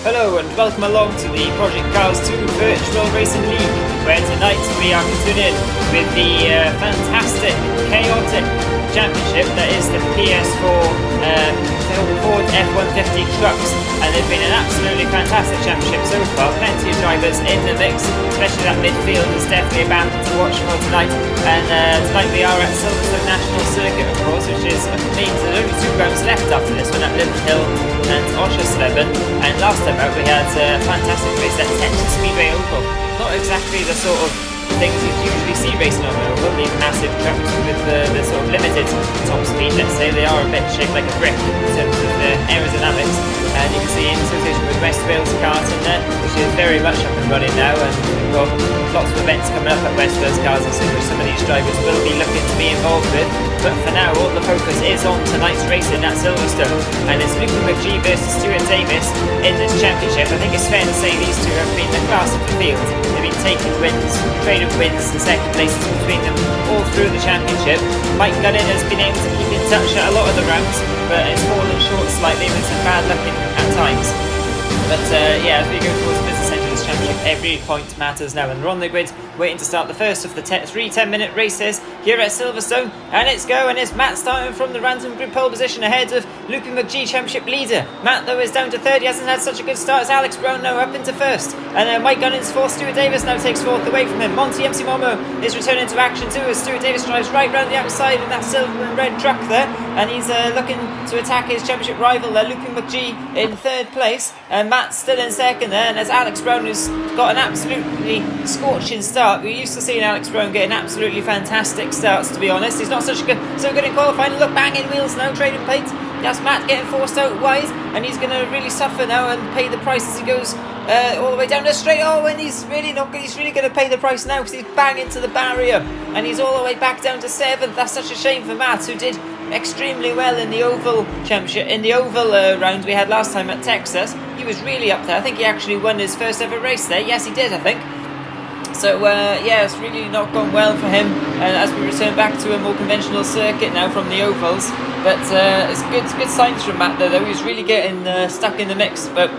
Hello and welcome along to the Project Cars 2 Virtual Racing League, where tonight we are continuing with the fantastic, chaotic championship that is the PS4 Ford F-150 trucks, and they've been an absolutely fantastic championship so far. Plenty of drivers in the mix, especially that midfield is definitely a battle to watch for tonight. And tonight we are at Silverstone National Circuit, of course, which means there's only 2 rounds left after this one at Linden Hill and Oschersleben. And last time out we had a fantastic race at Texas Speedway Oval. Not exactly the sort of things you usually see racing on the oval, these massive trucks with the sort of limited top speed, let's say. They are a bit shaped like a brick in terms of the aerodynamics, and you can see in association with West Wales Cars in there, which is very much up and running now, and we've got lots of events coming up at West Wales Cars and which some of these drivers will be looking to be involved with. But for now, all the focus is on tonight's racing at Silverstone, and it's Luke McGee versus Stuart Davis in this championship. I think it's fair to say these two have been the class of the field. They've been taking wins, trading wins and second places between them all through the championship. Mike Gunnin has been able to keep in touch at a lot of the rounds, but it's fallen short slightly with some bad luck at times. But yeah, as we go towards the business end of this championship, every point matters now, and we're on the grid waiting to start the first of the 3 10-minute races here at Silverstone. And it's go, and it's Matt starting from the random grid pole position ahead of Luke McGee, championship leader. Matt, though, is down to third. He hasn't had such a good start as Alex Brown now up into first. And Mike Gunnin's fourth. Stuart Davis now takes fourth away from him. Monty MC Momo is returning to action too as Stuart Davis drives right round the outside in that silver and red truck there. And he's looking to attack his championship rival there, Luke McGee, in third place. And Matt's still in second there. And as Alex Brown has got an absolutely scorching start. We're used to seeing Alex Brown getting absolutely fantastic starts, to be honest. He's not so good in qualifying. Look, banging wheels now, trading plates. That's Matt getting forced out wide, and he's going to really suffer now and pay the price as he goes all the way down the straight. Oh, and he's really going to pay the price now because he's banging to the barrier, and he's all the way back down to 7th. That's such a shame for Matt, who did extremely well in the Oval Championship, in the Oval round we had last time at Texas. He was really up there. I think he actually won his first ever race there. Yes, he did, I think. So yeah, it's really not gone well for him as we return back to a more conventional circuit now from the ovals. But it's good signs from Matt though. He's really getting stuck in the mix. But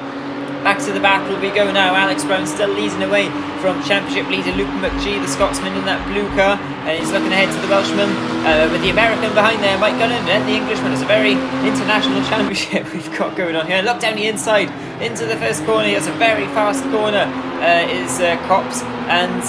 back to the battle we go now. Alex Brown still leading away from championship leader Luke McGee, the Scotsman in that blue car, and he's looking ahead to the Welshman with the American behind there, Mike Gunnin, and the Englishman. It's a very international championship we've got going on here. Look down the inside into the first corner. It's a very fast corner. Is Cops, and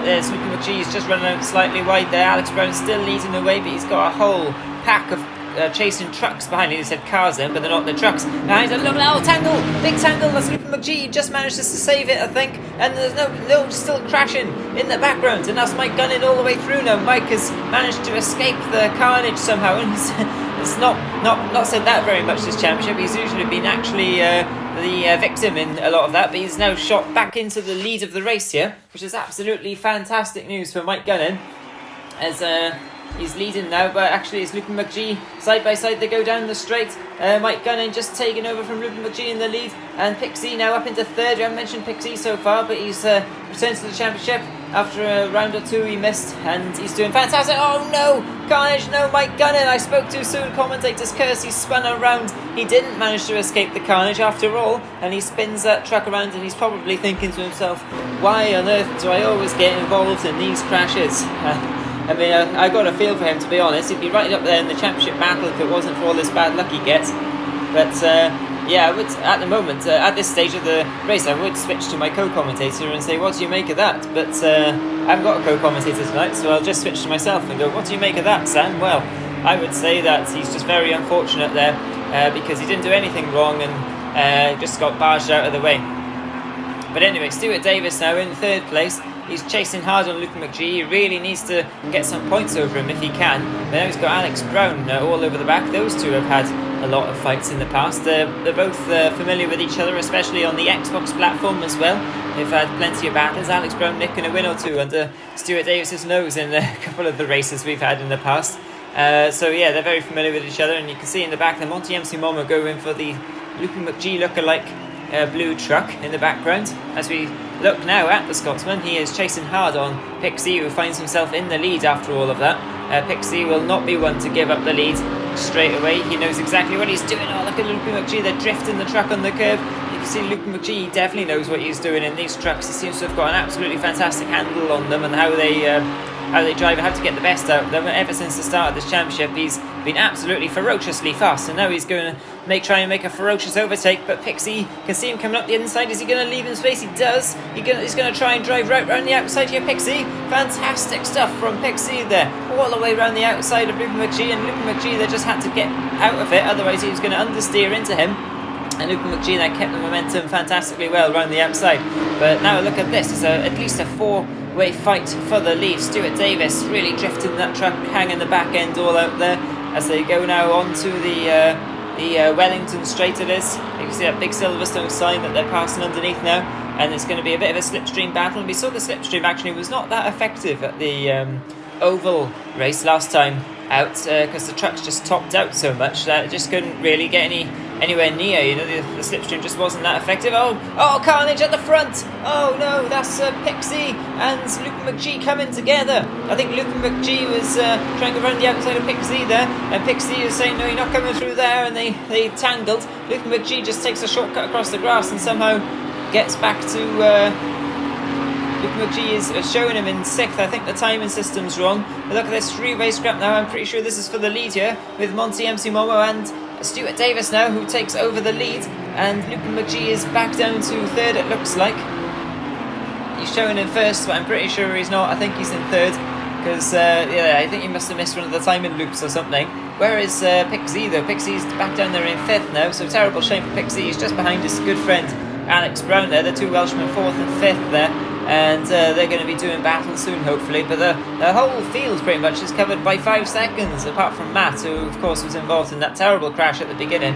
there's Luke McGee. He's just running out slightly wide there. Alex Brown still leading the way, but he's got a whole pack of chasing trucks behind him. He said cars then, but they're not the trucks. Now he's a look, little tangle, big tangle. That's Luke McGee. Just managed to save it, I think. And there's no still crashing in the background. And that's Mike Gunnin all the way through now. Mike has managed to escape the carnage somehow, and he's not said that very much this championship. He's usually been actually the victim in a lot of that, but he's now shot back into the lead of the race here, which is absolutely fantastic news for Mike Gunnin, as he's leading now. But actually it's Luke McGee side by side. They go down the straight. Mike Gunnin just taking over from Luke McGee in the lead, and Pixie now up into third. We haven't mentioned Pixie so far, but he's returned to the championship after a round or two he missed, and he's doing fantastic. Oh no, carnage, no, Mike Gunnin. I spoke too soon. Commentator's curse. He spun around. He didn't manage to escape the carnage after all, and he spins that truck around, and he's probably thinking to himself, why on earth do I always get involved in these crashes? I mean, I got a feel for him, to be honest. He'd be right up there in the championship battle if it wasn't for all this bad luck he gets. But yeah, I would, at the moment, at this stage of the race, I would switch to my co-commentator and say, what do you make of that? But I haven't got a co-commentator tonight, so I'll just switch to myself and go, what do you make of that, Sam? Well, I would say that he's just very unfortunate there because he didn't do anything wrong and just got barged out of the way. But anyway, Stuart Davis now in third place. He's chasing hard on Luke McGee. He really needs to get some points over him if he can. But now he's got Alex Brown all over the back. Those two have had a lot of fights in the past. They're both familiar with each other, especially on the Xbox platform as well. They've had plenty of battles. Alex Brown nicking a win or two under Stuart Davis's nose in a couple of the races we've had in the past. So yeah, they're very familiar with each other, and you can see in the back the Monty MC Momo going for the Luke McGee lookalike blue truck in the background. As we look now at the Scotsman, he is chasing hard on Pixie, who finds himself in the lead after all of that. Pixie will not be one to give up the lead straight away. He knows exactly what he's doing. Oh, look at Luke McGee, they're drifting the truck on the curb. You can can see Luke McGee definitely knows what he's doing in these trucks. He seems to have got an absolutely fantastic handle on them and how they drive and how to get the best out of them. Ever since the start of this championship, he's been absolutely ferociously fast, and now he's going to try and make a ferocious overtake. But Pixie can see him coming up the inside. Is he going to leave him space? He does. He's going to try and drive right round the outside here. Pixie, fantastic stuff from Pixie there, all the way around the outside of Luke McGee, and Luke McGee they just had to get out of it, otherwise he was going to understeer into him. And Luke McGee then kept the momentum fantastically well around the outside. But now look at this, it's at least a four-way fight for the lead. Stuart Davis really drifting that truck, hanging the back end all out there as they go now onto the Wellington Straight it is. You can see that big Silverstone sign that they're passing underneath now, and it's going to be a bit of a slipstream battle. And we saw the slipstream actually was not that effective at the oval race last time out because the trucks just topped out so much that it just couldn't really get anywhere near. You know, the slipstream just wasn't that effective. Oh, carnage at the front! Oh no, that's Pixie and Luke McGee coming together. I think Luke McGee was trying to go around the outside of Pixie there, and Pixie is saying no, you're not coming through there, and they tangled. Luke McGee just takes a shortcut across the grass and somehow gets back to Luke McGee is showing him in 6th. I think the timing system's wrong. But look at this three-way scrap now. I'm pretty sure this is for the lead here with Monty MC Momo and Stuart Davis now, who takes over the lead. And Luke McGee is back down to 3rd, it looks like. He's showing in 1st, but I'm pretty sure he's not. I think he's in 3rd. Because, I think he must have missed one of the timing loops or something. Where is Pixie, though? Pixie's back down there in 5th now, so terrible shame for Pixie. He's just behind his good friend Alex Brown there, the two Welshmen 4th and 5th there. And they're going to be doing battle soon, hopefully. But the whole field pretty much is covered by 5 seconds, apart from Matt, who, of course, was involved in that terrible crash at the beginning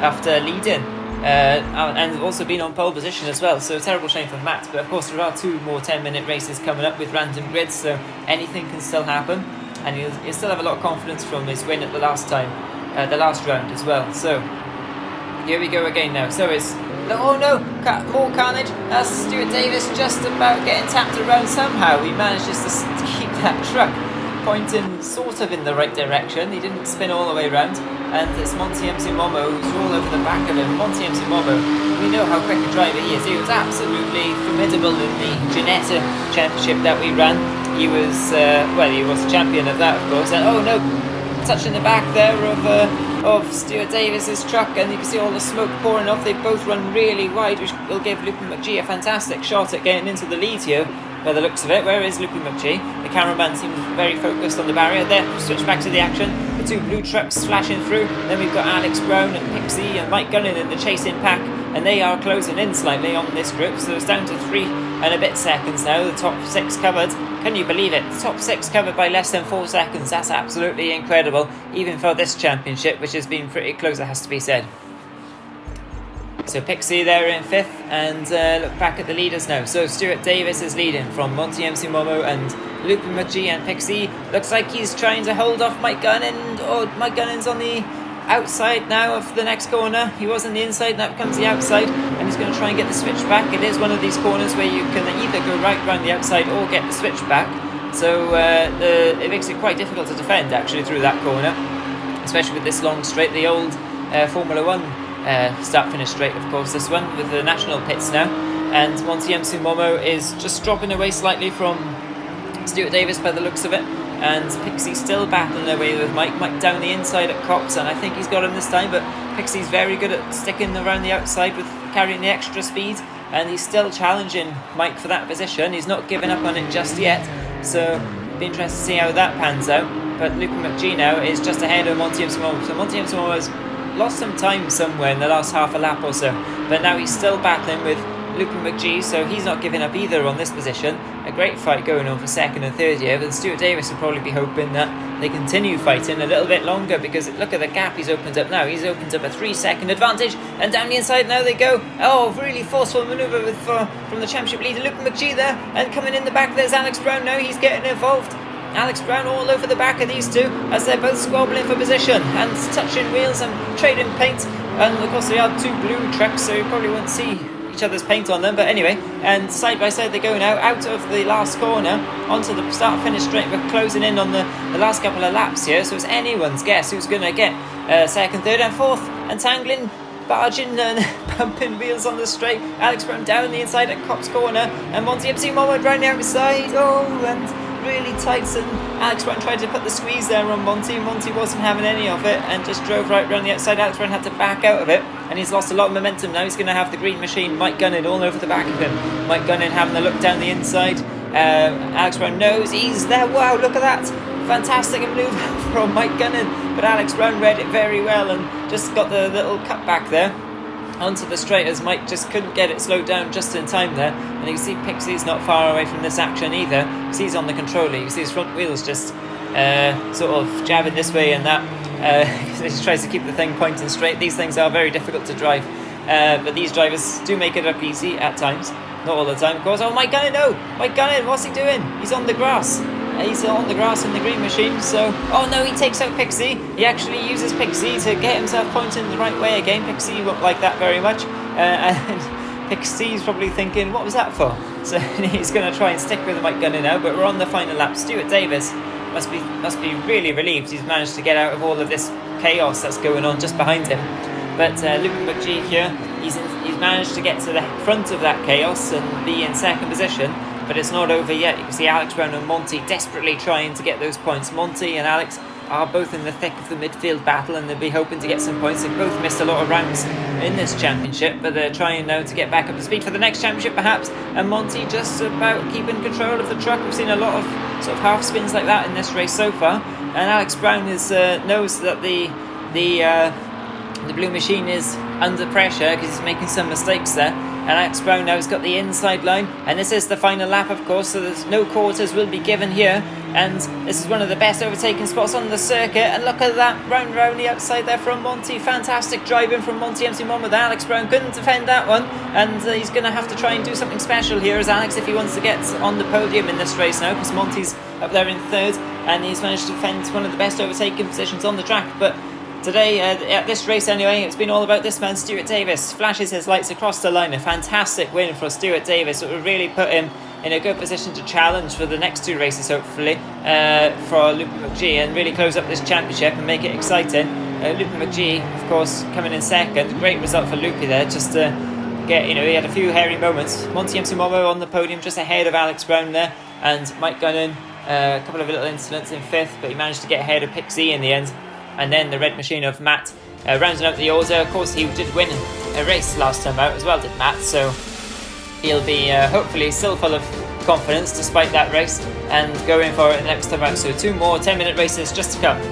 after leading. And also been on pole position as well, so terrible shame for Matt. But, of course, there are 2 more 10-minute races coming up with random grids, so anything can still happen. And he'll still have a lot of confidence from his win at the last round as well. So, here we go again now. So it's... Oh no, more carnage. That's Stuart Davis just about getting tapped around somehow. He managed just to keep that truck pointing sort of in the right direction. He didn't spin all the way around. And it's Monty MC Momo who's all over the back of him. Monty MC Momo, we know how quick a driver he is. He was absolutely formidable in the Ginetta Championship that we ran. He was, he was the champion of that, of course. And oh no, touching the back there of Stuart Davis's truck, and you can see all the smoke pouring off. They both run really wide, which will give Luke McGee a fantastic shot at getting into the lead here by the looks of it. Where is Luke McGee? The cameraman seems very focused on the barrier there. Switch back to the action. The 2 blue trucks flashing through. Then we've got Alex Brown and Pixie and Mike Gunning in the chasing pack, and they are closing in slightly on this group, so it's down to 3 and a bit seconds now. The top 6 covered. Can you believe it? The top 6 covered by less than 4 seconds. That's absolutely incredible, even for this championship, which has been pretty close, it has to be said. So Pixie there in 5th, and look back at the leaders now. So Stuart Davis is leading from Monty MC Momo and Luke McGee, and Pixie looks like he's trying to hold off Mike Gunning. Oh, Mike Gunning's on the outside now of the next corner. He was on the inside, now comes the outside, and he's going to try and get the switch back. It is one of these corners where you can either go right round the outside or get the switch back. So it makes it quite difficult to defend actually through that corner, especially with this long straight. The old Formula 1 start-finish straight, of course, this one with the national pits now. And Monty MC Momo is just dropping away slightly from Stuart Davis by the looks of it. And Pixie still battling away with Mike down the inside at Cox, and I think he's got him this time, but Pixie's very good at sticking around the outside with carrying the extra speed, and he's still challenging Mike for that position. He's not giving up on it just yet, so it'll be interesting to see how that pans out. But Luke McGee now is just ahead of Monty MC Momo, so Monty MC Momo has lost some time somewhere in the last half a lap or so, but now he's still battling with Luke McGee, so he's not giving up either on this position. A great fight going on for 2nd and 3rd here, but Stuart Davis will probably be hoping that they continue fighting a little bit longer, because look at the gap he's opened up now. He's opened up a 3-second advantage, and down the inside now they go. Oh, really forceful manoeuvre from the championship leader Luke McGee there, and coming in the back there's Alex Brown now. He's getting involved. Alex Brown all over the back of these 2 as they're both squabbling for position and touching wheels and trading paint. And of course they are 2 blue trucks, so you probably won't see each other's paint on them, but anyway, and side by side they go now out of the last corner onto the start finish straight. We're closing in on the last couple of laps here, so it's anyone's guess who's going to get 2nd, 3rd and 4th, and tangling barging and pumping wheels on the straight. Alex Brown down the inside at Copse Corner, and Monty MC Moment round the outside. Oh, and really tight, and Alex Brown tried to put the squeeze there on Monty. Monty wasn't having any of it and just drove right round the outside. Alex Brown had to back out of it, and he's lost a lot of momentum now. He's going to have the green machine, Mike Gunning, all over the back of him. Mike Gunning having a look down the inside. Alex Brown knows he's there. Wow, look at that. Fantastic move from Mike Gunning, but Alex Brown read it very well and just got the little cut back there onto the straight, as Mike just couldn't get it slowed down just in time there. And you can see Pixie's not far away from this action either, because he's on the controller. You can see his front wheels just sort of jabbing this way and that. He tries to keep the thing pointing straight. These things are very difficult to drive, but these drivers do make it up easy at times. Not all the time, of course. Oh, Mike Gunning, no! Mike Gunning, what's he doing? He's on the grass. He's on the grass in the green machine, so... Oh no, he takes out Pixie. He actually uses Pixie to get himself pointing the right way again. Pixie won't like that very much. And Pixie's probably thinking, what was that for? So he's going to try and stick with Mike Gunning now, but we're on the final lap. Stuart Davis must be really relieved he's managed to get out of all of this chaos that's going on just behind him. But Luke McGee here, he's managed to get to the front of that chaos and be in second position. But it's not over yet. You can see Alex Brown and Monty desperately trying to get those points. Monty and Alex are both in the thick of the midfield battle, and they'll be hoping to get some points. They've both missed a lot of rounds in this championship, but they're trying now to get back up to speed for the next championship perhaps. And Monty just about keeping control of the truck. We've seen a lot of sort of half spins like that in this race so far. And Alex Brown knows that the blue machine is under pressure because he's making some mistakes there. And Alex Brown now has got the inside line, and this is the final lap, of course, so there's no quarters will be given here. And this is one of the best overtaking spots on the circuit, and look at that, round the outside there from Monty. Fantastic driving from Monty MC Mon with Alex Brown. Couldn't defend that one, and he's going to have to try and do something special here as Alex if he wants to get on the podium in this race now, because Monty's up there in third, and he's managed to defend one of the best overtaking positions on the track. But today, at this race anyway, it's been all about this man, Stuart Davis. Flashes his lights across the line. A fantastic win for Stuart Davis. It will really put him in a good position to challenge for the next two races, hopefully, for Luke McGee, and really close up this championship and make it exciting. Luke McGee, of course, coming in second. Great result for Lupie there, just to get, he had a few hairy moments. Monty MC Momo on the podium, just ahead of Alex Brown there, and Mike Gunning, a couple of little incidents in fifth, but he managed to get ahead of Pixie in the end. And then the red machine of Matt rounding out the order. Of course, he did win a race last time out as well, did Matt, so he'll be hopefully still full of confidence despite that race and going for it next time out. So 2 more 10-minute races just to come.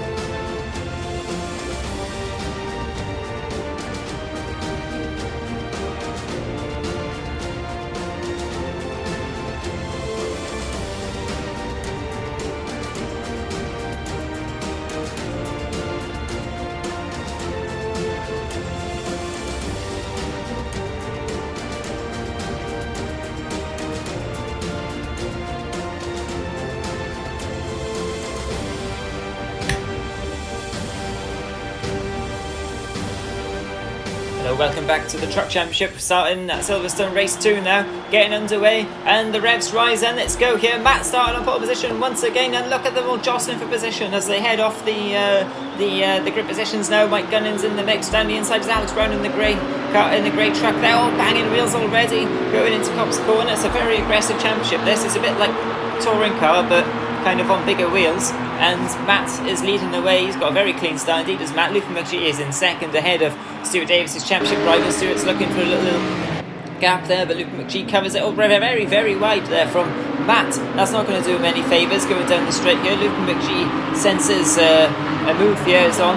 Welcome back to the Truck Championship, starting at Silverstone Race 2 now, getting underway, and the revs rise, and let's go here. Matt starting on pole position once again, and look at them all jostling for position as they head off the grid positions now. Mike Gunning's in the mix. Down the inside is Alex Brown in the grey car, in the grey truck. They're all banging wheels already, going into Copse Corner. It's a very aggressive championship. This is a bit like touring car, but kind of on bigger wheels, and Matt is leading the way. He's got a very clean start indeed as Matt. Luke McGee is in second ahead of Stuart Davis's championship rival. Stuart's looking for a little gap there, but Luke McGee covers it up very, very wide there from Matt. That's not going to do him any favours going down the straight here. Luke McGee senses a move here is on.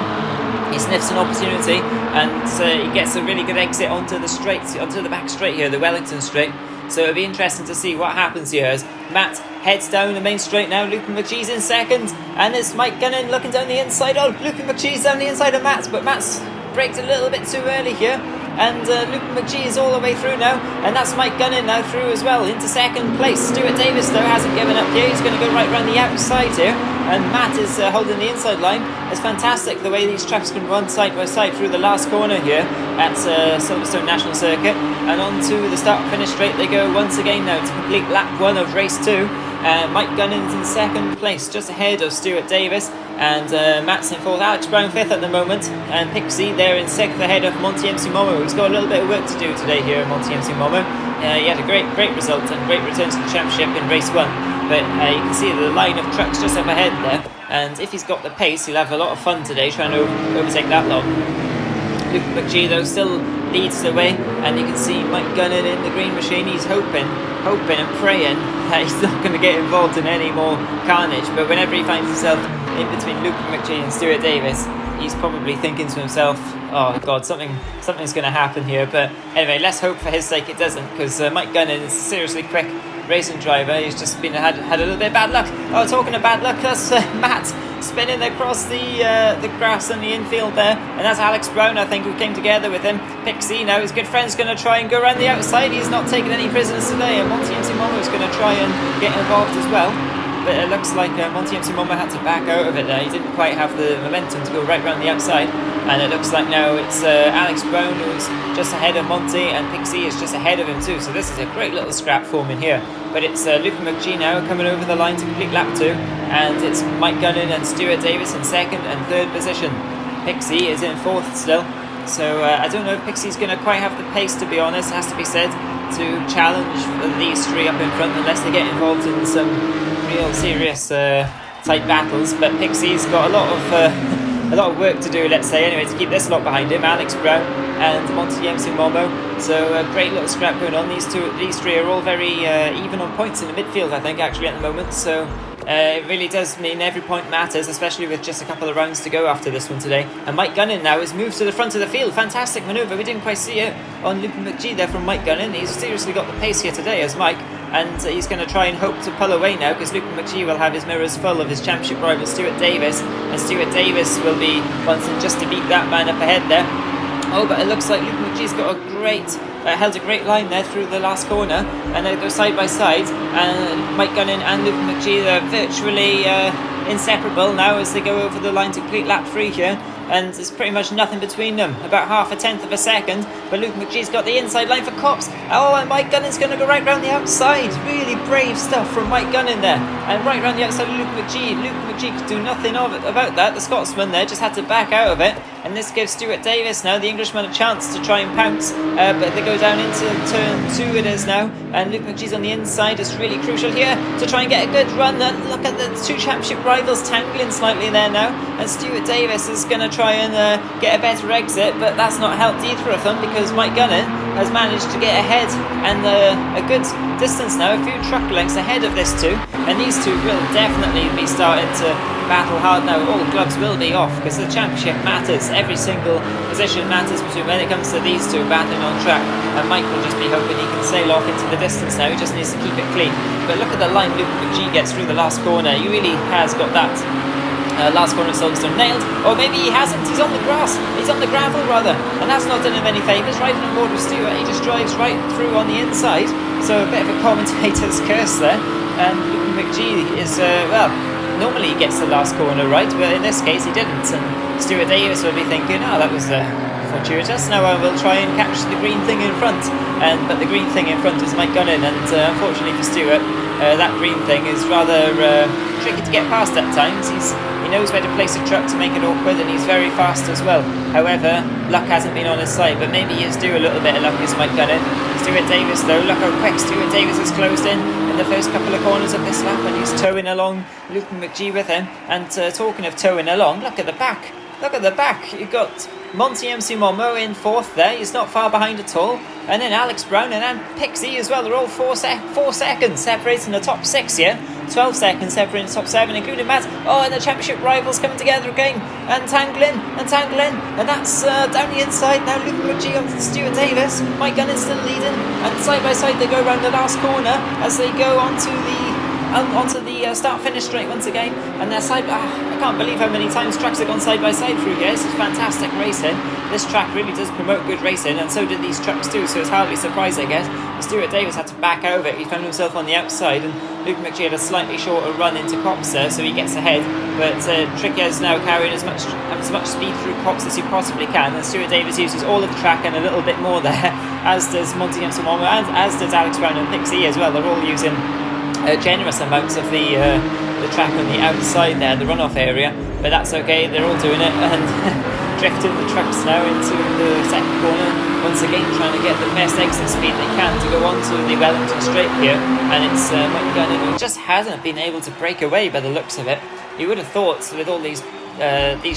He sniffs an opportunity, and he gets a really good exit onto the straight, onto the back straight here, the Wellington straight. So it'll be interesting to see what happens here as Matt heads down the main straight now. Luke McGee's in second, and it's Mike Gunning looking down the inside. Oh, Luke McGee's down the inside of Matt, but Matt's braked a little bit too early here. And Luke McGee is all the way through now, and that's Mike Gunning now through as well into second place. Stuart Davis though hasn't given up here. He's going to go right round the outside here, and Matt is holding the inside line. It's fantastic the way these trucks can run side by side through the last corner here at Silverstone National Circuit, and on to the start finish straight they go once again now to complete lap 1 of race 2. Mike Gunnan's in second place, just ahead of Stuart Davis, and Matt's in fourth. Alex Brown fifth at the moment, and Pixie there in sixth ahead of Monty MC Momo, who's got a little bit of work to do today here at Monty MC Momo. He had a great result and great return to the championship in race 1, but you can see the line of trucks just up ahead there, and if he's got the pace, he'll have a lot of fun today trying to overtake that lot. Luke McGee though still leads the way, and you can see Mike Gunnan in the green machine. He's hoping and praying that he's not going to get involved in any more carnage, but whenever he finds himself in between Luke McGee and Stuart Davis, he's probably thinking to himself, oh god, something's going to happen here. But anyway, let's hope for his sake it doesn't, because Mike Gunnan is a seriously quick racing driver. He's just had a little bit of bad luck. Oh, talking of bad luck, that's Matt spinning across the grass in the infield there, and that's Alex Brown, I think, who came together with him. Pixie now, his good friend's going to try and go around the outside. He's not taking any prisoners today, and Monty MC Momo is going to try and get involved as well. But it looks like Monty MC Momo had to back out of it there. He didn't quite have the momentum to go right round the outside, and it looks like now it's Alex Brown who's just ahead of Monty, and Pixie is just ahead of him too. So this is a great little scrap forming here. But it's Luke McGee now coming over the line to complete lap 2, and it's Mike Gunnan and Stuart Davis in second and third position. Pixie is in fourth still. So I don't know if Pixie's going to quite have the pace, to be honest, it has to be said, to challenge these three up in front unless they get involved in some real serious tight battles. But Pixie's got a lot of work to do, let's say, anyway, to keep this lot behind him, Alex Brown and Monty MC Momo. So a great little scrap going on. These three are all very even on points in the midfield, I think, actually, at the moment. So it really does mean every point matters, especially with just a couple of rounds to go after this one today. And Mike Gunnan now has moved to the front of the field. Fantastic manoeuvre. We didn't quite see it on Luke McGee there from Mike Gunnan. He's seriously got the pace here today as Mike, and he's going to try and hope to pull away now, because Luke McGee will have his mirrors full of his championship rival Stuart Davis, and Stuart Davis will be wanting just to beat that man up ahead there. Oh, but it looks like Luke McGee's got held a great line there through the last corner, and they go side by side, and Mike Gunnan and Luke McGee are virtually inseparable now as they go over the line to complete lap 3 here, and there's pretty much nothing between them, about half a tenth of a second. But Luke McGee's got the inside line for Cops. Oh, and Mike Gunnan's going to go right round the outside. Really brave stuff from Mike Gunnan there, and right round the outside of Luke McGee. Luke McGee could do nothing about that. The Scotsman there just had to back out of it, and this gives Stuart Davis now, the Englishman, a chance to try and pounce, but they go down into turn 2 it is now, and Luke McGee's on the inside. It's really crucial here to try and get a good run. And look at the two championship rivals tangling slightly there now, and Stuart Davis is going to try and get a better exit, but that's not helped either of them, because Mike Gunnan has managed to get ahead, and a good distance now, a few truck lengths ahead of this two, and these two will definitely be starting to battle hard now. All gloves will be off, because the championship matters. Every single position matters when it comes to these two battling on track, and Mike will just be hoping he can sail off into the distance now. He just needs to keep it clean. But look at the line Luke McGee gets through the last corner. He really has got that last corner of Silverstone nailed, or maybe he hasn't. He's on the grass, he's on the gravel rather, and that's not done him any favours. Riding on board with Stuart, he just drives right through on the inside, so a bit of a commentator's curse there. And Luke McGee is normally he gets the last corner right, but in this case he didn't, and Stuart Davis will be thinking, oh, that was fortuitous. Now I will try and catch the green thing in front, but the green thing in front is Mike Gunnan, and unfortunately for Stuart, that green thing is rather tricky to get past at times. He knows where to place a truck to make it awkward, and he's very fast as well. However, luck hasn't been on his side, but maybe he is due a little bit of luck, is Mike Gunnan. Stuart Davis though, look how quick Stuart Davis has closed in the first couple of corners of this lap, and he's towing along Luke McGee with him. And talking of towing along, look at the back. Look at the back. You've got Monty MC Momo in fourth there. He's not far behind at all. And then Alex Brown and Pixie as well. They're all 4 seconds separating the top 6 here. 12 seconds separating the top 7, including Matt. Oh, and the championship rivals coming together again. And tangling. And that's down the inside now. Luke McGee on Stuart Davis. Mike Gunnan's still leading. And side by side they go around the last corner as they go onto the start-finish straight once again, and they're side. I can't believe how many times tracks have gone side by side through here. This is fantastic racing. This track really does promote good racing, and so did these trucks too, so it's hardly surprised, I guess. Stuart Davis had to back out of it. He found himself on the outside, and Luke McGee had a slightly shorter run into Cops there, so he gets ahead. But Tricky is now carrying as much speed through Cops as he possibly can, and Stuart Davis uses all of the track and a little bit more there, as does Monty MC Momo, and as does Alex Brown and Pixie as well. They're all using generous amounts of the track on the outside there, the runoff area, but that's okay, they're all doing it, and drifting the trucks now into the second corner, once again trying to get the best exit speed they can to go onto the Wellington Straight here, and it's Mike Gunning who just hasn't been able to break away by the looks of it. You would have thought with all these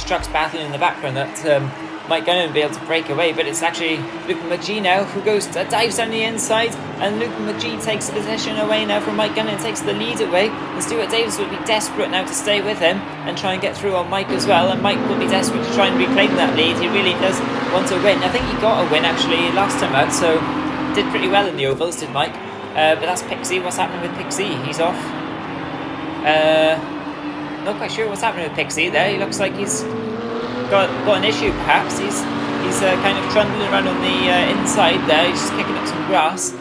trucks battling in the background that Mike Gunning would be able to break away, but it's actually Luke McGee now who dives down the inside, and Luke McGee takes the position away now from Mike Gunning, takes the lead away, and Stuart Davis will be desperate now to stay with him and try and get through on Mike as well, and Mike will be desperate to try and reclaim that lead. He really does want to win. I think he got a win actually last time out, so did pretty well in the ovals, did Mike. But that's Pixie. What's happening with Pixie? He's off. Not quite sure what's happening with Pixie there. He looks like he's got an issue perhaps. He's kind of trundling around on the inside there. He's just kicking up some grass.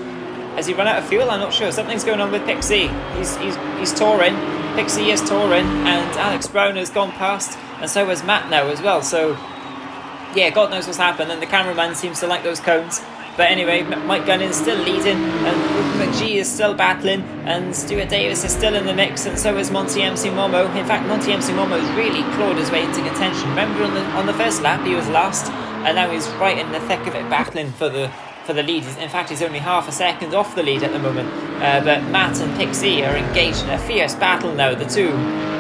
Has he run out of fuel? I'm not sure. Something's going on with Pixie. He's touring. Pixie is touring, and Alex Brown has gone past, and so has Matt now as well. So yeah, God knows what's happened, and the cameraman seems to like those cones. But anyway, Mike Gunning still leading, and Luke McGee is still battling, and Stuart Davis is still in the mix, and so is Monty MC Momo. In fact, Monty MC Momo has really clawed his way into contention. Remember on the first lap he was last, and now he's right in the thick of it, battling for the lead. In fact, he's only half a second off the lead at the moment. But Matt and Pixie are engaged in a fierce battle now. The two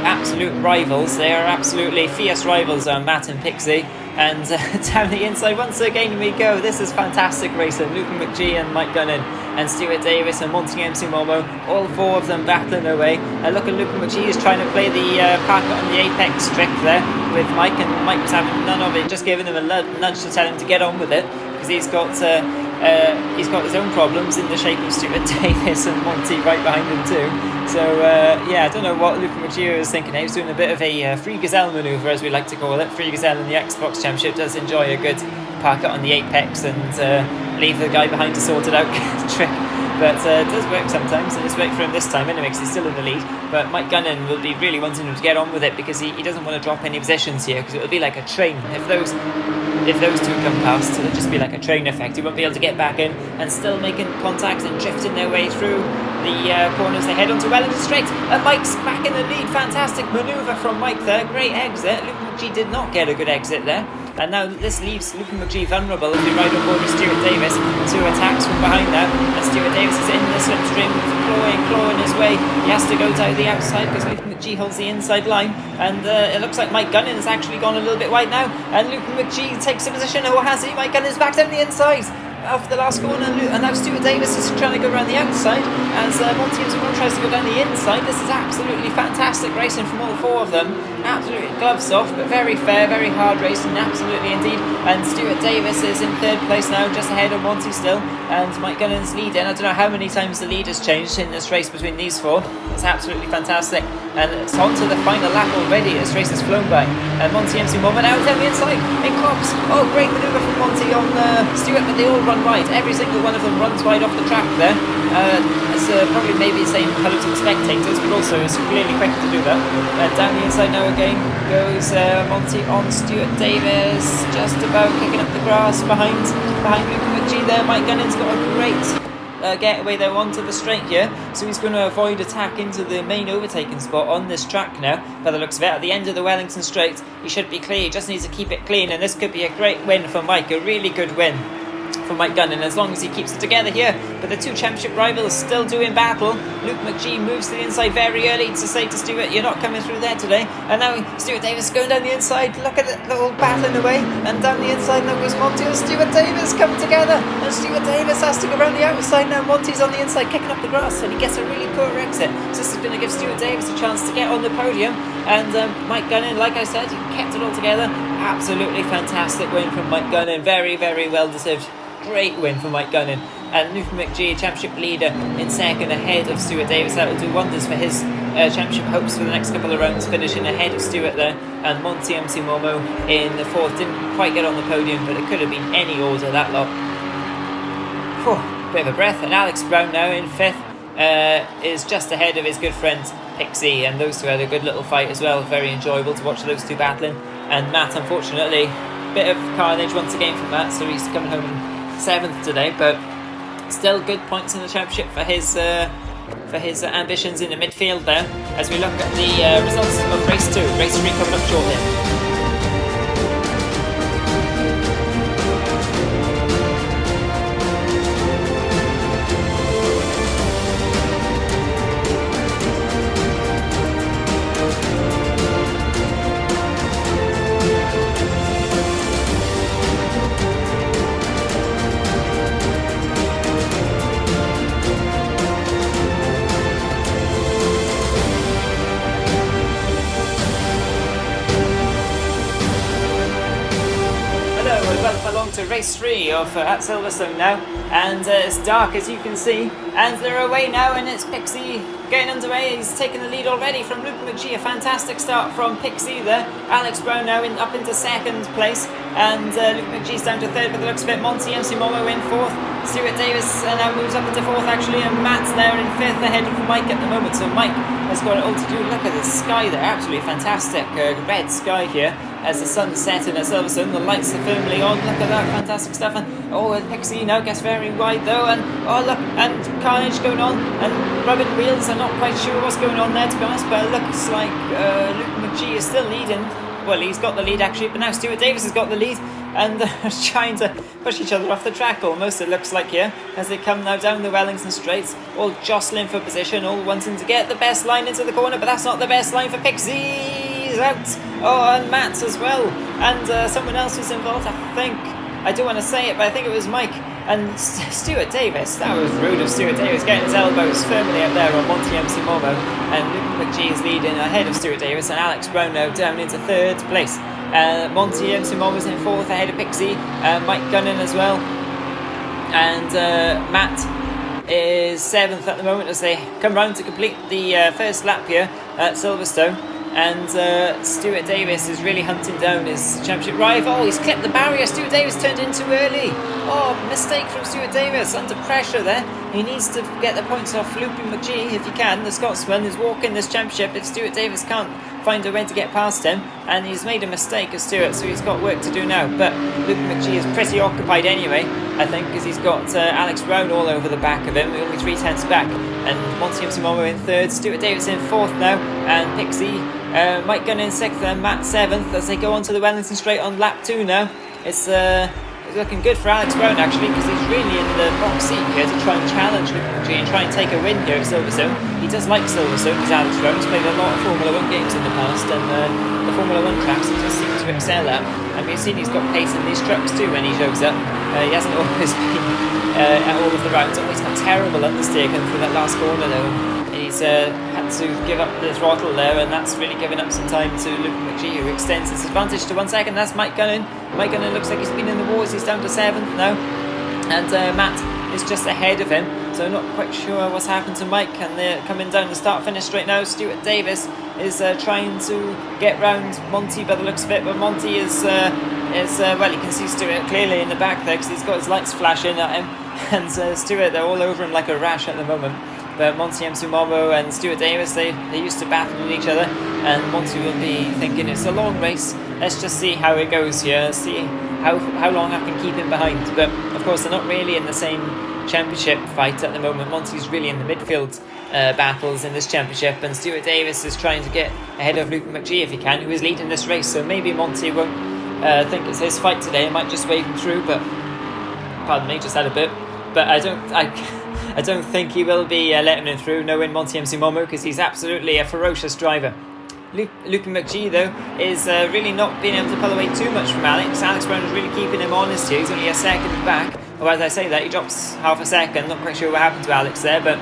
absolute rivals. They are absolutely fierce rivals, Matt and Pixie. And down the inside once again we go. This is fantastic racing. Luke McGee and Mike Gunning and Stuart Davis and Monty MC Momo, all four of them battling away. And look at Luke McGee is trying to play the park on the apex trick there with Mike, and Mike was having none of it, just giving him a nudge to tell him to get on with it, because he's got his own problems in the shape of Stuart Davis and Monty right behind him too. So yeah, I don't know what Luke McGee was thinking. He was doing a bit of a free gazelle manoeuvre, as we like to call it. Free gazelle in the Xbox Championship does enjoy a good park it on the apex and leave the guy behind to sort it out trick. But it does work sometimes, and it's worked for him this time anyway, because he's still in the lead. But Mike Gunning will be really wanting him to get on with it, because he doesn't want to drop any positions here, because it will be like a train. If those two come past, it'll just be like a train effect. He won't be able to get back in, and still making contact and drifting their way through the corners. They head onto Wellington Straight, and Mike's back in the lead. Fantastic manoeuvre from Mike there. Great exit. Luke McGee did not get a good exit there. And now this leaves Luke McGee vulnerable as we ride on board with Stuart Davis. Two attacks from behind now, and Stuart Davis is in the slipstream, clawing his way. He has to go down the outside because Luke McGee holds the inside line, and it looks like Mike Gunning has actually gone a little bit wide now, and Luke McGee takes a position. Oh, has he? Mike Gunning's back down the inside off the last corner, and now Stuart Davis is trying to go around the outside as Monty Himself tries to go down the inside. This is absolutely fantastic racing from all four of them. Absolutely gloves off, but very fair, very hard racing, absolutely indeed. And Stuart Davis is in third place now, just ahead of Monty still, and Mike Gunning's leading. I don't know how many times the lead has changed in this race between these four. It's absolutely fantastic, and it's on to the final lap already. This race has flown by, and Monty MC moment out down the inside. It cops. Oh, great manoeuvre from Monty on Stuart, but they all run wide. Every single one of them runs wide off the track there. It's probably maybe the same colour to the spectators, but also it's clearly quicker to do that. Down the inside now again goes Monty on Stuart Davis, just about kicking up the grass behind Luke McGee there. Mike Gunning's got a great getaway there onto the straight here, so he's going to avoid attack into the main overtaking spot on this track now. By the looks of it, at the end of the Wellington Straight, he should be clear. He just needs to keep it clean, and this could be a great win for Mike, a really good win for Mike Gunning, as long as he keeps it together here. But the two championship rivals still doing battle. Luke McGee moves to the inside very early to say to Stuart, you're not coming through there today. And now Stuart Davis going down the inside. Look at it, little battling away, and down the inside now goes Monty and Stuart Davis come together, and Stuart Davis has to go around the outside now. Monty's on the inside kicking up the grass, and he gets a really poor exit. So this is going to give Stuart Davis a chance to get on the podium. And Mike Gunning, like I said, he kept it all together. Absolutely fantastic win from Mike Gunning. Very, very well deserved. Great win for Mike Gunning. And Luke McGee, championship leader, in second ahead of Stuart Davis. That will do wonders for his championship hopes for the next couple of rounds, finishing ahead of Stuart there. And Monty MC Momo in the fourth. Didn't quite get on the podium, but it could have been any order, that lot. Whew, bit of a breath. And Alex Brown now in fifth is just ahead of his good friend Pixie, and those two had a good little fight as well. Very enjoyable to watch those two battling. And Matt, unfortunately, bit of carnage once again from Matt, so he's coming home in seventh today, but still good points in the championship for his for his ambitions in the midfield there, as we look at the results of race 2. Race 3 coming up shortly. To race 3 of at Silverstone now, and it's dark as you can see, and they're away now, and it's Pixie getting underway. He's taken the lead already from Luke McGee. A fantastic start from Pixie there. Alex Brown now up into 2nd place, and Luke McGee's down to 3rd by the looks of it. Monty MC Momo in 4th. Stuart Davis now moves up into 4th actually, and Matt's there in 5th ahead of Mike at the moment. So Mike has got it all to do. Look at the sky there, absolutely fantastic red sky here as the sun's setting at Silverstone. The lights are firmly on. Look at that, fantastic stuff. And Pixie now gets very wide though, and look, and carnage going on, and rubbing wheels. I'm not quite sure what's going on there, to be honest, but it looks like Luke McGee is still leading. Well, he's got the lead actually, but now Stuart Davis has got the lead, and they're trying to push each other off the track almost, it looks like here, as they come now down the Wellington Straights, all jostling for position, all wanting to get the best line into the corner, but that's not the best line for Pixie. He's out. And Matt as well, and someone else was involved, I think. I don't want to say it, but I think it was Mike and Stuart Davis. That was rude of Stuart Davis, getting his elbows firmly up there on Monty MC Momo, and Luke McGee is leading ahead of Stuart Davis, and Alex Brown now down into 3rd place. Monty MC Momo's in 4th ahead of Pixie, Mike Gunnan as well, and Matt is 7th at the moment as they come round to complete the first lap here at Silverstone. And Stuart Davis is really hunting down his championship rival. Oh, he's clipped the barrier. Stuart Davis turned in too early. Oh, mistake from Stuart Davis. Under pressure there. He needs to get the points off Luke McGee if he can. The Scotsman is walking this championship if Stuart Davis can't find a way to get past him. And he's made a mistake as Stuart, so he's got work to do now. But Luke McGee is pretty occupied anyway, I think, because he's got Alex Brown all over the back of him, only 3/10 back. And Monty Momo in 3rd, Stuart Davis in 4th now, and Pixie, Mike Gunn in 6th, and Matt 7th as they go on to the Wellington Straight on lap 2 now. It's looking good for Alex Brown actually, because he's really in the box seat here to try and challenge Luke McGee and try and take a win here at Silverstone. He does like Silverstone because Alex Brown has played a lot of Formula 1 games in the past, and the Formula 1 tracks he does seem to excel at. And we've seen he's got pace in these trucks too when he shows up. He hasn't always been at all of the rounds. Always got terrible understeer coming through that last corner though. He's had to give up the throttle there, and that's really given up some time to Luke McGee, who extends his advantage to 1 second. That's Mike Gunnan. Mike Gunnan looks like he's been in the wars. He's down to 7th now, and Matt is just ahead of him. So not quite sure what's happened to Mike, and they're coming down the start-finish straight now. Stuart Davis is trying to get round Monty by the looks of it, but Monty is well, you can see Stuart clearly in the back there because he's got his lights flashing at him, and Stuart, they're all over him like a rash at the moment. But Monty Momo and Stuart Davis, they used to battle with each other, and Monty will be thinking it's a long race, let's just see how it goes here, see how long I can keep him behind. But of course they're not really in the same championship fight at the moment. Monty's really in the midfield battles in this championship, and Stuart Davis is trying to get ahead of Luke McGee if he can, who is leading this race. So maybe Monty won't think it's his fight today, he might just wave him through, but pardon me, just had a bit. But I don't think he will be letting him through, knowing Monty Momo, because he's absolutely a ferocious driver. Luke McGee, though, is really not being able to pull away too much from Alex. Alex Brown is really keeping him honest here. He's only a second back. Or as I say that, he drops half a second. Not quite sure what happened to Alex there, but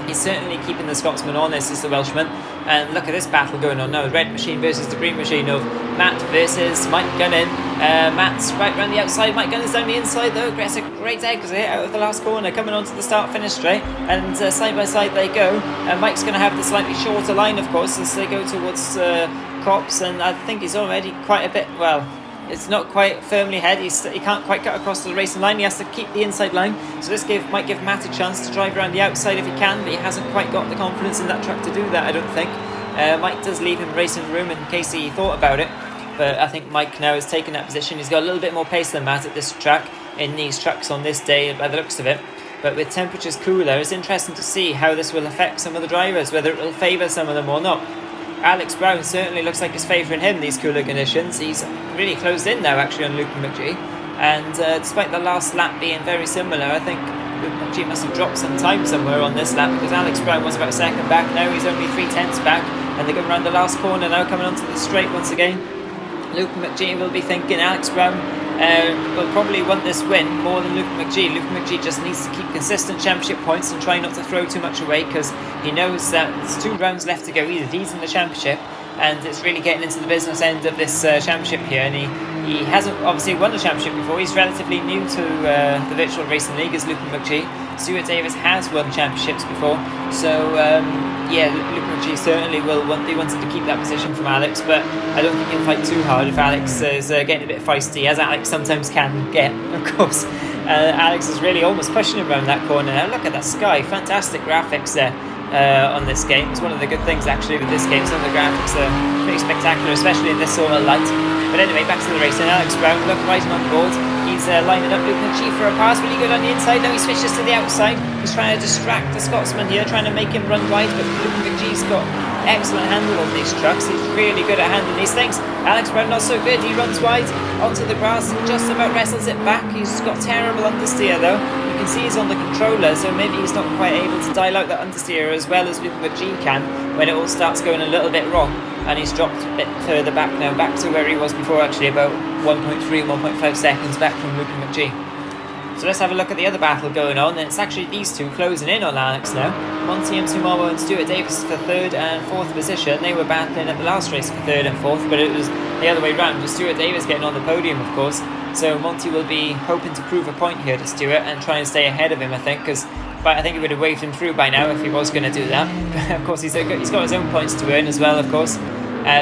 he's certainly keeping the Scotsman honest as the Welshman. And look at this battle going on now. The red machine versus the green machine of Matt versus Mike Gunnan. Matt's right round the outside. Mike Gunnan's down the inside though. Gets a great exit out of the last corner, coming onto the start-finish straight. And side by side they go. Mike's going to have the slightly shorter line, of course, as they go towards Cops. And I think he's already quite a bit, well, it's not quite firmly ahead. He can't quite cut across the racing line. He has to keep the inside line. So this might give Matt a chance to drive around the outside if he can, but he hasn't quite got the confidence in that truck to do that, I don't think. Mike does leave him racing room in case he thought about it, but I think Mike now has taken that position. He's got a little bit more pace than Matt at this track, in these trucks on this day by the looks of it. but with temperatures cooler, it's interesting to see how this will affect some of the drivers, whether it will favour some of them or not. Alex Brown certainly looks like it's favouring him, these cooler conditions. He's really closed in now actually on Luke McGee, and despite the last lap being very similar, I think Luke McGee must have dropped some time somewhere on this lap, because Alex Brown was about a second back. Now he's only 3/10 back, and they're going around the last corner now, coming onto the straight once again. Luke McGee will be thinking Alex Brown will probably want this win more than Luke McGee. Luke McGee just needs to keep consistent championship points and try not to throw too much away, because he knows that there's 2 rounds left to go. He's leading the championship, and it's really getting into the business end of this championship here, and he hasn't obviously won the championship before. He's relatively new to the Virtual Racing League as Luke McGee. Stuart Davis has won championships before, so Luke McGee certainly will be wanting to keep that position from Alex, but I don't think he'll fight too hard if Alex is getting a bit feisty, as Alex sometimes can get, of course. Alex is really almost pushing him around that corner now. Look at that sky, fantastic graphics there on this game. It's one of the good things actually with this game. Some of the graphics are pretty spectacular, especially in this sort of light. But anyway, back to the racing. Alex Brown, look, rising on board. He's lining up Luke McGee for a pass. Will he go down the inside? No, he switches to the outside. He's trying to distract the Scotsman here, trying to make him run wide, but Luke McGee's got excellent handle on these trucks. He's really good at handling these things. Alex Brown not so good. He runs wide onto the grass and just about wrestles it back. He's got terrible understeer though. You can see he's on the controller, so maybe he's not quite able to dial out that understeer as well as Luke McGee can when it all starts going a little bit wrong. And he's dropped a bit further back now, back to where he was before, actually about 1.3, 1.5 seconds back from Luke McGee. So let's have a look at the other battle going on, and it's actually these two closing in on Alex now. Monty Msumomo and Stuart Davis for 3rd and 4th position. They were battling at the last race for 3rd and 4th, but it was the other way round, with Stuart Davis getting on the podium, of course. So Monty will be hoping to prove a point here to Stuart and try and stay ahead of him, I think, but I think he would have waved him through by now if he was going to do that. Of course, he's got his own points to earn as well, of course.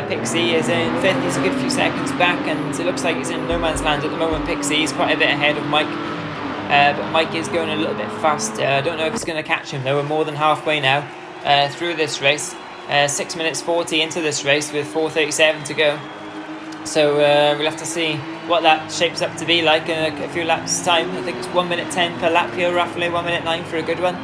Pixie is in 5th, he's a good few seconds back, and it looks like he's in no man's land at the moment. Pixie is quite a bit ahead of Mike, but Mike is going a little bit faster. I don't know if he's going to catch him though. We're more than halfway now through this race. 6 minutes 40 into this race with 4:37 to go. So we'll have to see what that shapes up to be like in a few laps time. I think it's 1 minute 10 per lap here, roughly 1 minute 9 for a good one.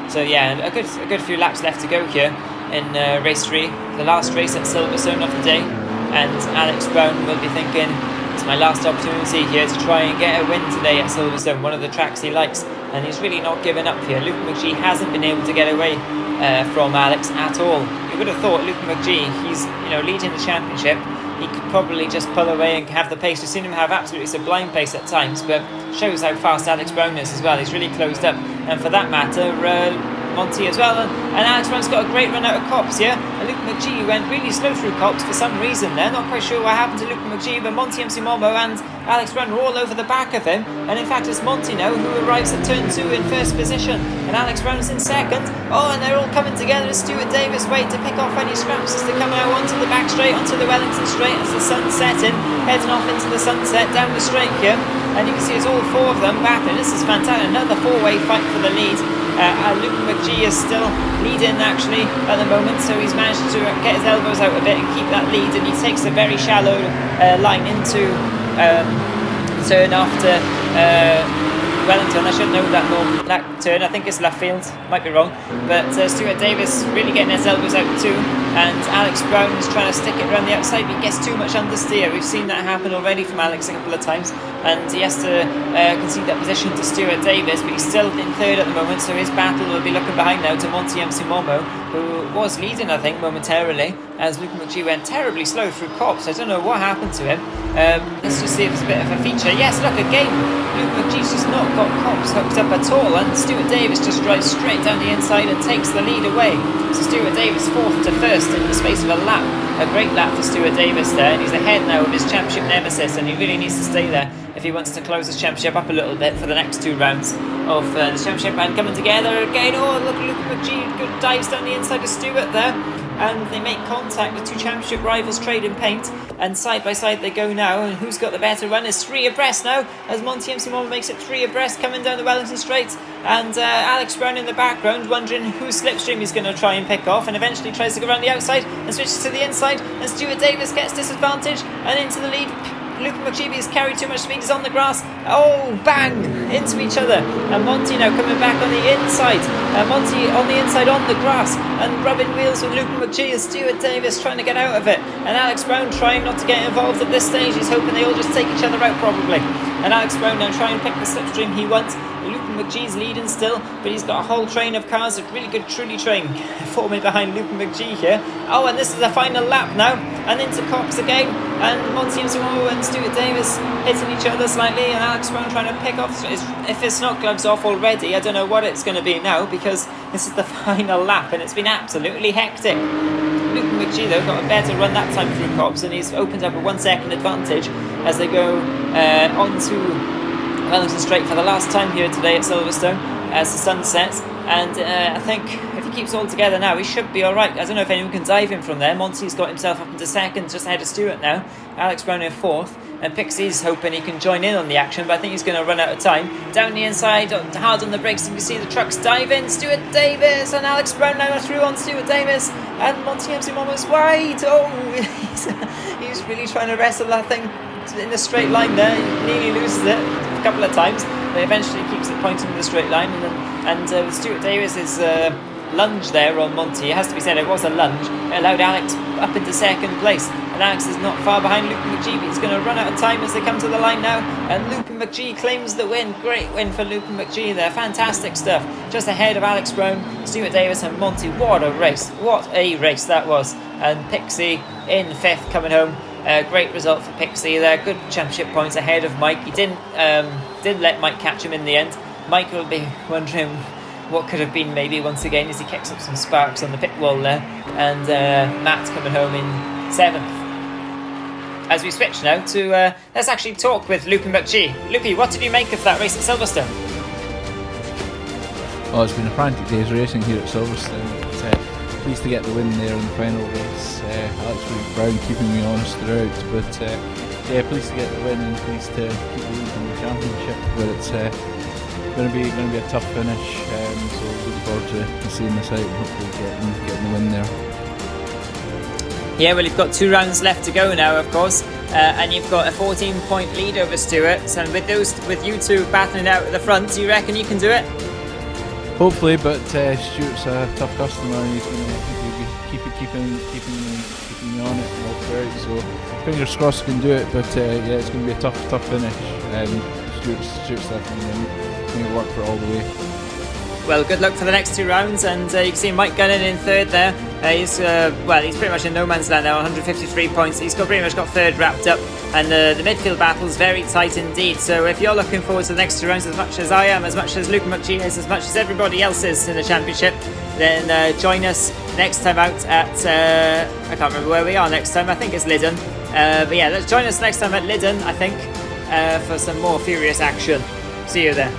So yeah, a good few laps left to go here in race 3, the last race at Silverstone of the day, and Alex Brown will be thinking, it's my last opportunity here to try and get a win today at Silverstone, one of the tracks he likes, and he's really not giving up here. Luke McGee hasn't been able to get away from Alex at all. You would have thought Luke McGee, he's leading the championship, he could probably just pull away and have the pace. We've seen him have absolutely sublime pace at times, but shows how fast Alex Brown is as well. He's really closed up, and for that matter Monty as well, and Alex Brown's got a great run out of Copse here, and Luke McGee went really slow through Copse for some reason there. Not quite sure what happened to Luke McGee, but Monty Msumomo and Alex Brown were all over the back of him, and in fact it's Monty now who arrives at turn 2 in 1st position, and Alex Brown is in 2nd. Oh, and they're all coming together as Stuart Davis wait to pick off any scraps as they come out onto the back straight, onto the Wellington straight as the sun's setting, heading off into the sunset down the straight here, and you can see it's all 4 of them battling. This is fantastic, another 4-way fight for the lead. Luke McGee is still leading actually at the moment, so he's managed to get his elbows out a bit and keep that lead, and he takes a very shallow line into turn after Wellington. I should know that turn. I think it's left field, might be wrong, but Stuart Davis really getting his elbows out too, and Alex Brown is trying to stick it around the outside, but he gets too much understeer. We've seen that happen already from Alex a couple of times, and he has to concede that position to Stuart Davis, but he's still in 3rd at the moment, so his battle will be looking behind now to Monty Msumomo, who was leading I think momentarily, as Luke McGee went terribly slow through Copse. I don't know what happened to him. Let's just see if it's a bit of a feature. Yes, look, again Luke McGee's just not got Copse hooked up at all, and Stuart Davis just drives straight down the inside and takes the lead away. So Stuart Davis 4th to 1st in the space of a lap. A great lap for Stuart Davis there, and he's ahead now of his championship nemesis, and he really needs to stay there if he wants to close his championship up a little bit for the next 2 rounds of the championship. And coming together again, oh look, Luke McGee good dives down the inside of Stuart there, and they make contact. The 2 championship rivals trade in paint, and side by side they go now, and who's got the better run is 3 abreast now, as Monty Msumomo makes it 3 abreast coming down the Wellington straight, and Alex Brown in the background wondering whose slipstream he's going to try and pick off, and eventually tries to go around the outside and switches to the inside, and Stuart Davis gets disadvantage and into the lead. Luke and McGee is carried too much speed. He's on the grass. Oh, bang! Into each other. And Monty now coming back on the inside. Monty on the inside on the grass and rubbing wheels with Luke and McGee and Stuart Davis trying to get out of it. And Alex Brown trying not to get involved at this stage. He's hoping they all just take each other out probably. And Alex Brown now trying to pick the slipstream he wants. Luke and McGee's leading still, but he's got a whole train of cars, a really good truly train forming behind Luke and McGee here. Oh, and this is the final lap now, and into Cox again, and Monty and Stuart Davis hitting each other slightly, and Alex Brown trying to pick off. If it's not gloves off already, I don't know what it's going to be now, because this is the final lap, and it's been absolutely hectic. Luke and McGee though got a better run that time through Cobbs, and he's opened up a 1 second advantage as they go onto Wellington Straight for the last time here today at Silverstone as the sun sets. And I think if he keeps all together now, he should be alright. I don't know if anyone can dive him from there. Monty's got himself up into second, just ahead of Stuart now. Alex Brown in fourth, and Pixie's hoping he can join in on the action, but I think he's going to run out of time. Down the inside, hard on the brakes, and you see the trucks dive in. Stuart Davis and Alex Brown now through on Stuart Davis, and Monty MC almost wide. Oh, he's really trying to wrestle that thing in the straight line there. He nearly loses it a couple of times, but eventually keeps it pointing in the straight line. And with Stuart Davis's lunge there on Monty, it has to be said it was a lunge, it allowed Alex up into second place, and Alex is not far behind Luke and McGee, but he's going to run out of time as they come to the line now, and Luke and McGee claims the win. Great win for Luke and McGee there, fantastic stuff, just ahead of Alex Brown, Stuart Davis and Monty. What a race that was. And Pixie in fifth coming home. Great result for Pixie there, good championship points ahead of Mike. He didn't let Mike catch him in the end. Mike will be wondering what could have been maybe once again as he kicks up some sparks on the pit wall there. And Matt coming home in seventh. As we switch now to let's actually talk with Luke and McGee. Lukey, what did you make of that race at Silverstone? Oh, it's been a frantic day's racing here at Silverstone. Pleased to get the win there in the final race. Alex Brown keeping me honest throughout, but yeah, pleased to get the win and pleased to keep the lead in the championship. But it's going to be a tough finish, so looking forward to seeing this out and hopefully getting the win there. Yeah, well, you've got 2 rounds left to go now, of course, and you've got a 14-point lead over Stuart. So with you two battling out at the front, do you reckon you can do it? Hopefully, but Stuart's a tough customer and he's going to keep me on it all throughout. So fingers crossed he can do it, but yeah, it's going to be a tough finish. Stuart's definitely going to work for it all the way. Well, good luck for the next 2 rounds, and you can see Mike Gunnan in third there. He's pretty much in no man's land now, 153 points. He's pretty much got third wrapped up, and the midfield battle is very tight indeed. So if you're looking forward to the next 2 rounds as much as I am, as much as Luke McGee is, as much as everybody else is in the championship, then join us next time out at I can't remember where we are next time. I think it's Liddon. But yeah, let's join us next time at Liddon, I think, for some more furious action. See you there.